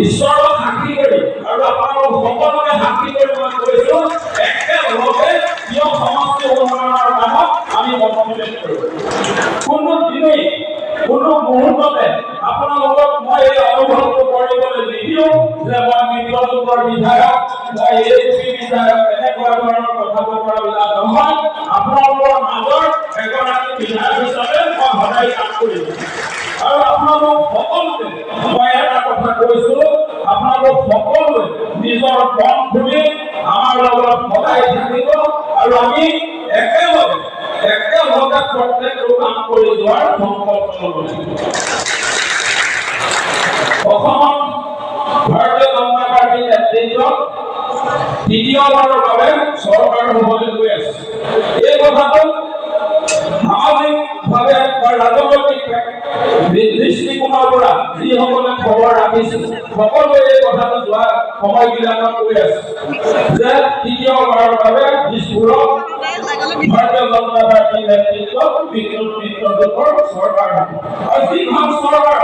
ঈশ্বৰক সাক্ষী কৰি আৰু আপোনালোক সকলোকে সাক্ষী কৰি মই কৈছো একেলগে কিয় সমষ্টি উন্নয়নৰ কামত আমি মনোনিৱেশ কৰিম। কোনো দিনেই কোনো মুহূৰ্ততে আপোনালোকক মই এই অনুভৱটো কৰিবলৈ নিদিওঁ যে মই মিত্ৰজোঁটৰ বিধায়ক, মই এএপি বিধায়ক, এনেকুৱা ধৰণৰ কথা বতৰাবিলাক নহয়। আপোনালোকৰ মাজৰ এগৰাকী বিধায়ক হিচাপে মই সদায় কাম কৰিম। আৰু আপোনালোক সকলোকে মই এটা কথা কৈছো, আপোনালোক সকলোৱে নিজৰ মন খুলি আমাৰ লগত সদায় থাকিব আৰু আমি একেলগে প্ৰত্যেকটো কাম কৰি যোৱাৰ সংকল্প ল'ব লাগিব। অসমত ভাৰতীয় জনতা পাৰ্টীৰ নেতৃত্বত তৃতীয়বাৰৰ বাবে চৰকাৰ হ'বলৈ গৈ আছে। এই কথাটো সামাজিকভাৱে বা ৰাজনৈতিক দৃষ্টিকোণৰ পৰা যিসকলে খবৰ ৰাখিছে সকলোৱে এই কথাটো যোৱা সময়বিলাকত কৈ আছে যে তৃতীয়বাৰৰ বাবে দিশপুৰত ভাৰতীয় জনতা পাৰ্টীৰ নেতৃত্বত মিত্ৰজোঁটৰ চৰকাৰ হ'ব। আৰু যিখন চৰকাৰ